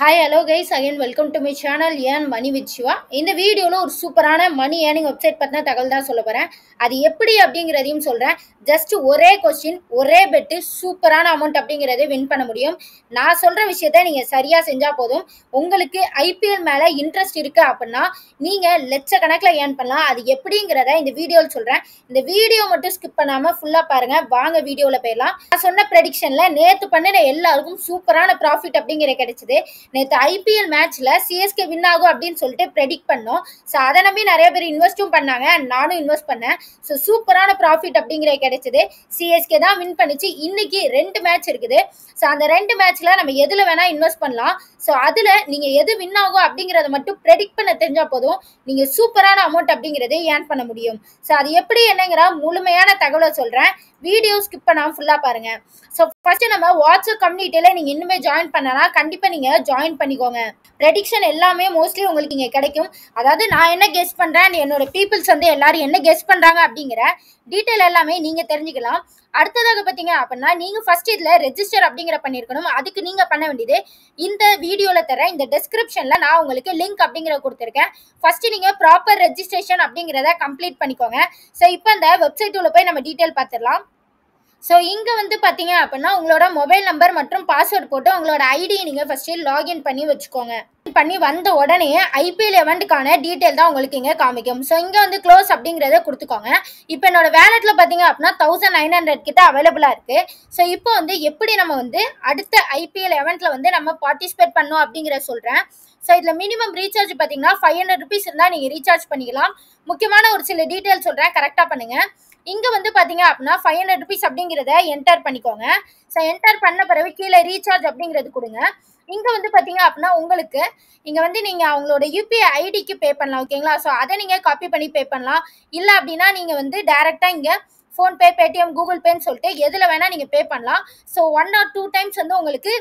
Hi hello guys again welcome to my channel ஏன் money with Siva. இந்த வீடியோவில் ஒரு சூப்பரான மணி ஏர்னிங் வெப்சைட் பற்றின தகவல் தான் சொல்ல போகிறேன். அது எப்படி அப்படிங்கிறதையும் சொல்கிறேன். ஜஸ்ட் ஒரே கொஸ்டின் ஒரே பெட்டு சூப்பரான அமௌண்ட் அப்படிங்கிறத வின் பண்ண முடியும். நான் சொல்கிற விஷயத்த நீங்கள் சரியாக செஞ்சால் போதும். உங்களுக்கு ஐபிஎல் மேலே இன்ட்ரெஸ்ட் இருக்குது அப்படின்னா நீங்கள் லட்சக்கணக்கில் ஏர்ன் பண்ணலாம். அது எப்படிங்கிறத இந்த வீடியோவில் சொல்கிறேன். இந்த வீடியோ மட்டும் ஸ்கிப் பண்ணாமல் ஃபுல்லாக பாருங்கள். வாங்க வீடியோவில் போயிடலாம். நான் சொன்ன ப்ரெடிக்ஷனில் நேற்று பண்ணின எல்லாருக்கும் சூப்பரான ப்ராஃபிட் அப்படிங்கிற கிடைச்சிது. நேற்று ஐபிஎல் மேட்ச்ல சிஎஸ்கே வின் ஆகும் அப்படின்னு சொல்லிட்டு ப்ரெடிக்ட் பண்ணோம். ஸோ அதை நம்பி நிறைய பேர் இன்வெஸ்ட்டும் பண்ணாங்க. நானும் இன்வெஸ்ட் பண்ணேன். ஸோ சூப்பரான ப்ராஃபிட் அப்படிங்கிறது கிடைச்சது. சிஎஸ்கே தான் வின் பண்ணிச்சு. இன்னைக்கு 2 மேட்ச் இருக்குது. ஸோ அந்த 2 மேட்ச்ல நம்ம எதுல வேணா இன்வெஸ்ட் பண்ணலாம். ஸோ அதுல நீங்க எது வின் ஆகும் அப்படிங்கறத மட்டும் ப்ரெடிக்ட் பண்ண தெரிஞ்சா போதும், நீங்க சூப்பரான அமௌண்ட் அப்படிங்கறதை ஏர்ன் பண்ண முடியும். ஸோ அது எப்படி என்னங்கிற முழுமையான தகவலை சொல்றேன். வீடியோ ஸ்கிப் பண்ணாம ஃபுல்லா பாருங்க. ஸோ ஃபர்ஸ்ட் நம்ம வாட்ஸ்அப் கம்யூனிட்டியில நீங்க இன்னுமே ஜாயின் பண்ணனா கண்டிப்பா நீங்க ஜாயின் பண்ணிக்கோங்க. ப்ரெடிக்ஷன் எல்லாமே மோஸ்ட்லி உங்களுக்கு இங்க கிடைக்கும். அதாவது நான் என்ன கெஸ் பண்றேன், என்னோட பீப்புள்ஸ் வந்து எல்லாரும் என்ன கெஸ் பண்றாங்க அப்படிங்கிற டீட்டெயில் எல்லாமே நீங்க தெரிஞ்சுக்கலாம். அடுத்ததாக பார்த்தீங்க அப்படின்னா நீங்க ஃபர்ஸ்ட் இதுல ரெஜிஸ்டர் அப்படிங்கிற பண்ணிருக்கணும். அதுக்கு நீங்க பண்ண வேண்டியது இந்த வீடியோல தர இந்த டெஸ்கிரிப்ஷன்ல நான் உங்களுக்கு லிங்க் அப்படிங்கிற கொடுத்துருக்கேன். ஃபர்ஸ்ட் நீங்க ப்ராப்பர் ரெஜிஸ்ட்ரேஷன் அப்படிங்கிறத கம்ப்ளீட் பண்ணிக்கோங்க. ஸோ இப்போ இந்த வெப்சைட் உள்ள போய் நம்ம டீட்டெயில் பார்த்துடலாம். ஸோ இங்கே வந்து பார்த்தீங்க அப்படின்னா உங்களோட மொபைல் நம்பர் மற்றும் பாஸ்வேர்டு போட்டு உங்களோட ஐடியை நீங்கள் ஃபஸ்ட்டு லாகின் பண்ணி வச்சுக்கோங்க. பண்ணி வந்த உடனே ஐபிஎல் எவெண்ட்டுக்கான டீட்டெயில் தான் உங்களுக்கு இங்கே காமிக்கும். ஸோ இங்கே வந்து க்ளோஸ் அப்படிங்கிறத கொடுத்துக்கோங்க. இப்போ என்னோட வேலெட்டில் பார்த்தீங்க அப்படின்னா 1900 கிட்ட அவைலபிளாக இருக்குது. ஸோ இப்போ வந்து எப்படி நம்ம வந்து அடுத்த ஐபிஎல் எவெண்ட்டில் வந்து நம்ம பார்ட்டிசிபேட் பண்ணோம் அப்படிங்கிற சொல்கிறேன். ஸோ இதில் மினிமம் ரீசார்ஜ் பார்த்தீங்கன்னா 500 ருபீஸ் இருந்தால் நீங்கள் ரீசார்ஜ் பண்ணிக்கலாம். முக்கியமான ஒரு சில டீட்டெயில் சொல்கிறேன், கரெக்டாக பண்ணுங்கள். இங்கே வந்து பார்த்தீங்க அப்படின்னா 500 ருபீஸ் அப்படிங்கிறத என்டர் பண்ணிக்கோங்க. ஸோ என்டர் பண்ண பிறகு கீழே ரீசார்ஜ் அப்படிங்கிறது கொடுங்க. இங்கே வந்து பார்த்தீங்க அப்படின்னா உங்களுக்கு இங்கே வந்து நீங்கள் அவங்களோட யூபிஐ ஐடிக்கு பே பண்ணலாம். ஓகேங்களா? ஸோ அதை நீங்கள் காப்பி பண்ணி பே பண்ணலாம். இல்லை அப்படின்னா நீங்கள் வந்து டேரெக்டாக இங்கே ஃபோன்பே, பேடிஎம், கூகுள் பேன்னு சொல்லிட்டு எதில் வேணால் நீங்கள் பே பண்ணலாம். ஸோ 1 or 2 டைம்ஸ் வந்து உங்களுக்கு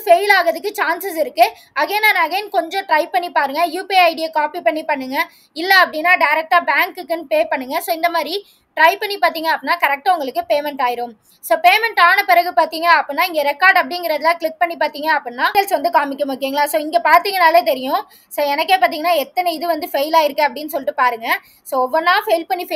ஃபெயில் ஆகிறதுக்கு சான்சஸ் இருக்கு. அகைன் அண்ட் அகைன் கொஞ்சம் ட்ரை பண்ணி பாருங்க. யூபிஐ ஐடியை காப்பி பண்ணி பண்ணுங்க. இல்லை அப்படின்னா டைரக்டா பேங்க்குன்னு பே பண்ணுங்க. ஸோ இந்த மாதிரி ட்ரை பண்ணி பார்த்தீங்க அப்படின்னா கரெக்டாக உங்களுக்கு பேமெண்ட் ஆயிரும். ஸோ பேமெண்ட் ஆன பிறகு பார்த்தீங்க அப்படின்னா இங்கே ரெக்கார்ட் அப்படிங்கிறதுல கிளிக் பண்ணி பார்த்தீங்க அப்படின்னா டீடைல்ஸ் வந்து காமிக்கும். ஓகேங்களா? ஸோ இங்கே பார்த்தீங்கனாலே தெரியும். ஸோ எனக்கே பார்த்தீங்கன்னா எத்தனை இது வந்து ஃபெயில் ஆயிருக்கு அப்படின்னு சொல்லிட்டு பாருங்க. ஸோ ஒவ்வொன்றா ஃபெயில் பண்ணி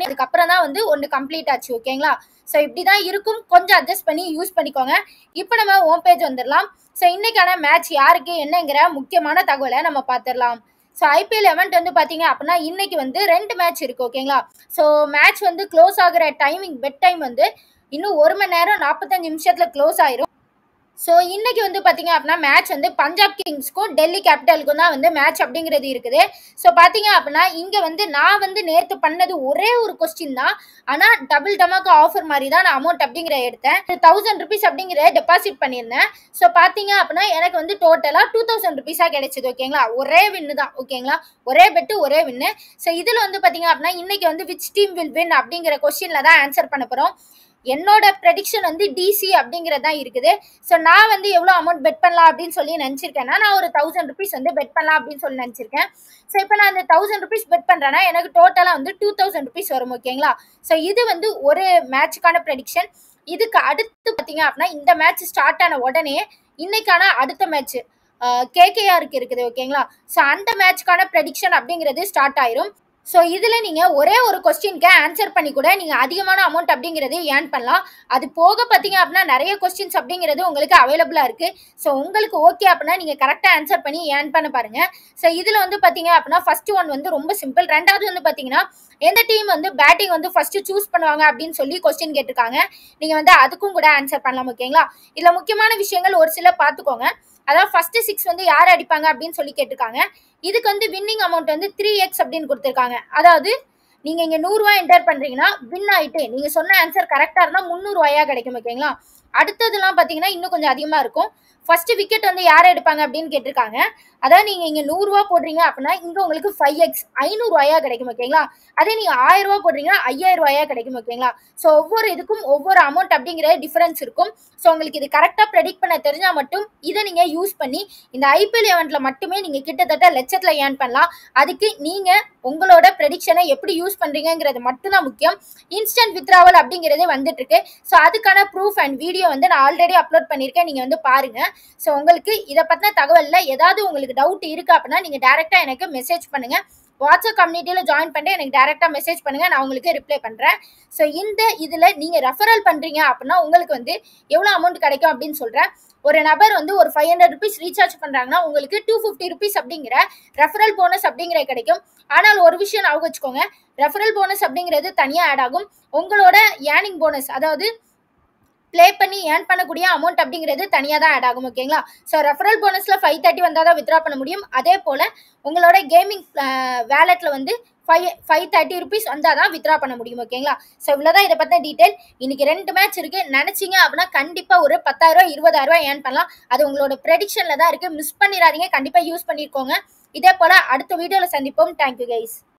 அதுக்கப்புறம் தான் வந்து ஒன்று கம்ப்ளீட் ஆச்சு. ஓகேங்களா? ஸோ இப்படி தான் இருக்கும். கொஞ்சம் அட்ஜஸ்ட் பண்ணி யூஸ் பண்ணிக்கோங்க. இப்போ நம்ம ஹோம் பேஜ் வந்துடலாம். ஸோ இன்னைக்கான மேட்ச் யாருக்கு என்னங்கிற முக்கியமான தகவலை நம்ம பார்த்துடலாம். ஸோ ஐபிஎல் எவெண்ட் வந்து பார்த்தீங்க அப்படின்னா இன்னைக்கு வந்து 2 மேட்ச் இருக்கு. ஓகேங்களா? ஸோ மேட்ச் வந்து க்ளோஸ் ஆகிற டைமிங் பெட் டைம் வந்து இன்னும் 1 மணி நேரம் 45 நிமிஷத்தில் க்ளோஸ் ஆயிரும். ஸோ இன்னைக்கு வந்து பார்த்தீங்க அப்படின்னா மேட்ச் வந்து பஞ்சாப் கிங்ஸ்க்கும் டெல்லி கேபிட்டலுக்கும் தான் வந்து மேட்ச் அப்படிங்கிறது இருக்குது. ஸோ பார்த்தீங்க அப்படின்னா இங்கே வந்து நான் வந்து நேற்று பண்ணது ஒரே ஒரு கொஸ்டின் தான். ஆனால் டபுள் டமாக்கு ஆஃபர் மாதிரி தான் நான் அமௌண்ட் அப்படிங்கிற எடுத்தேன். 1000 ருபீஸ் அப்படிங்கிற டெபாசிட் பண்ணியிருந்தேன். ஸோ பார்த்தீங்க அப்படின்னா எனக்கு வந்து டோட்டலாக 2000 ருபீஸாக கிடைச்சிது. ஓகேங்களா? ஒரே வின்னு தான். ஓகேங்களா? ஒரே பெட்டு ஒரே வின்னு. ஸோ இதில் வந்து பார்த்தீங்க அப்படின்னா இன்னைக்கு வந்து விச் டீம் வில் வின் அப்படிங்கிற கொஸ்டினில் தான் ஆன்சர் பண்ண போகிறோம். என்னோட ப்ரெடிக்ஷன் வந்து டிசி அப்படிங்கிறது தான் இருக்குது. ஸோ நான் வந்து எவ்வளோ அமௌண்ட் பெட் பண்ணலாம் அப்படின்னு சொல்லி நினச்சிருக்கேன்னா நான் ஒரு 1000 ருபீஸ் வந்து பெட் பண்ணலாம் அப்படின்னு சொல்லி நினச்சிருக்கேன். ஸோ இப்போ நான் அந்த 1000 ருபீஸ் பெட் பண்ணுறேன்னா எனக்கு டோட்டலாக வந்து 2000 ருபீஸ் வரும். ஓகேங்களா? ஸோ இது வந்து ஒரு மேட்சுக்கான ப்ரெடிக்ஷன். இதுக்கு அடுத்து பார்த்தீங்க அப்படின்னா இந்த மேட்ச் ஸ்டார்ட் ஆன உடனே இன்னைக்கான அடுத்த மேட்ச் கேகேஆருக்கு இருக்குது. ஓகேங்களா? ஸோ அந்த மேட்ச்க்கான ப்ரெடிக்ஷன் அப்படிங்கிறது ஸ்டார்ட் ஆயிரும். ஸோ இதில் நீங்கள் ஒரே ஒரு கொஸ்டினுக்கு ஆன்சர் பண்ணி கூட நீங்கள் அதிகமான அமௌண்ட் அப்படிங்கிறது ஏர்ன் பண்ணலாம். அது போக பார்த்தீங்க அப்படின்னா நிறைய கொஸ்டின்ஸ் அப்படிங்கிறது உங்களுக்கு அவைலபிளாக இருக்குது. ஸோ உங்களுக்கு ஓகே அப்படின்னா நீங்கள் கரெக்டாக ஆன்சர் பண்ணி ஏர்ன் பண்ண பாருங்கள். ஸோ இதில் வந்து பார்த்தீங்க அப்படின்னா ஃபர்ஸ்ட் ஒன் வந்து ரொம்ப சிம்பிள். ரெண்டாவது வந்து பார்த்தீங்கன்னா எந்த டீம் வந்து பேட்டிங் வந்து ஃபர்ஸ்ட் சூஸ் பண்ணுவாங்க அப்படின்னு சொல்லி கொஸ்டின் கேட்டிருக்காங்க. நீங்கள் வந்து அதுக்கும் கூட ஆன்சர் பண்ணலாம். ஓகேங்களா? இதில் முக்கியமான விஷயங்கள் ஒரு சில பார்த்துக்கோங்க. அதாவது ஃபர்ஸ்ட் 6 வந்து யார் அடிப்பாங்க அப்படின்னு சொல்லி கேட்டிருக்காங்க. இதுக்கு வந்து வின்னிங் அமௌண்ட் வந்து 3x அப்படின்னு கொடுத்துருக்காங்க. அதாவது நீங்கள் இங்கே 100 ரூபாய் என்டர் பண்ணுறீங்கன்னா வின் ஆகிட்டு நீங்கள் சொன்ன ஆன்சர் கரெக்டாக இருந்தால் 300 ரூபாயா கிடைக்கும். ஓகேங்களா? அடுத்ததுலாம் பார்த்தீங்கன்னா இன்னும் கொஞ்சம் அதிகமாக இருக்கும். ஃபர்ஸ்ட் விக்கெட் வந்து யார் எடுப்பாங்க அப்படின்னு கேட்டிருக்காங்க. அதாவது நீங்கள் இங்கே 100 ரூபா போடுறீங்க அப்படின்னா இங்கே உங்களுக்கு 5x 500 ரூபாயா கிடைக்கும். ஓகேங்களா? அதே நீங்கள் 1000 ரூபா போடுறீங்கன்னா 5000 ரூபாயா கிடைக்கும். ஓகேங்களா? ஸோ ஒவ்வொரு இதுக்கும் ஒவ்வொரு அமௌண்ட் அப்படிங்கிற டிஃபரன்ஸ் இருக்கும். ஸோ உங்களுக்கு இது கரெக்டாக ப்ரெடிக்ட் பண்ண தெரிஞ்சால் மட்டும் இதை நீங்கள் யூஸ் பண்ணி இந்த ஐபிஎல் எவெண்ட்டில் மட்டுமே நீங்கள் கிட்டத்தட்ட லட்சத்தில் ஏர்ன் பண்ணலாம். அதுக்கு நீங்கள் உங்களோட ப்ரெடிக்ஷனை எப்படி யூஸ் பண்ணுறீங்கிறது மட்டும்தான் முக்கியம். இன்ஸ்டன்ட் வித்ராவல் அப்படிங்கிறதே வந்துட்டு இருக்கு. ஸோ அதுக்கான ப்ரூஃப் அண்ட் வீடியோ வீடியோ வந்து நான் ஆல்ரெடி அப்லோட் பண்ணியிருக்கேன், நீங்கள் வந்து பாருங்கள். ஸோ உங்களுக்கு இதை பற்றின தகவலில் ஏதாவது உங்களுக்கு டவுட் இருக்குது அப்படின்னா நீங்கள் டேரெக்டாக எனக்கு மெசேஜ் பண்ணுங்கள். வாட்ஸ்அப் கம்யூனிட்டியில் ஜாயின் பண்ணிட்டு எனக்கு டேரெக்டாக மெசேஜ் பண்ணுங்கள், நான் உங்களுக்கு ரிப்ளை பண்ணுறேன். ஸோ இதில் நீங்கள் ரெஃபரல் பண்ணுறீங்க அப்படின்னா உங்களுக்கு வந்து எவ்வளோ அமௌண்ட் கிடைக்கும் அப்படின்னு சொல்கிறேன். ஒரு நபர் வந்து ஒரு 500 rupees ரீசார்ஜ் பண்ணுறாங்கன்னா உங்களுக்கு 250 rupees அப்படிங்கிற ரெஃபரல் போனஸ் அப்படிங்கிற கிடைக்கும். ஆனால் ஒரு விஷயம் ஞாபகம் வச்சுக்கோங்க, ரெஃபரல் போனஸ் அப்படிங்கிறது தனியாக ஆட் ஆகும். உங்களோட ஏர்னிங் போனஸ், அதாவது ப்ளே பண்ணி ஏர்ன் பண்ணக்கூடிய அமௌண்ட் அப்படிங்கிறது தனியாக தான் ஆட் ஆகும். ஓகேங்களா? ஸோ ரெஃபரல் போனஸில் 530 வந்தால் தான் வித்ரா பண்ண முடியும். அதே போல் உங்களோட கேமிங் வேலெட்டில் வந்து 530 rupees வந்தால் தான் வித்ரா பண்ண முடியும். ஓகேங்களா? ஸோ இவ்வளோதான் இதை பற்றின டீட்டெயில். இன்னைக்கு 2 மேட்ச் இருக்குது. நினச்சிங்க அப்படின்னா கண்டிப்பாக ஒரு 10,000 20,000 ஏர்ன் பண்ணலாம். அது உங்களோட ப்ரெடிக்ஷனில் தான் இருக்குது. மிஸ் பண்ணிடாதீங்க, கண்டிப்பாக யூஸ் பண்ணியிருக்கோங்க. இதே போல் அடுத்த வீடியோவில் சந்திப்போம். Thank you guys.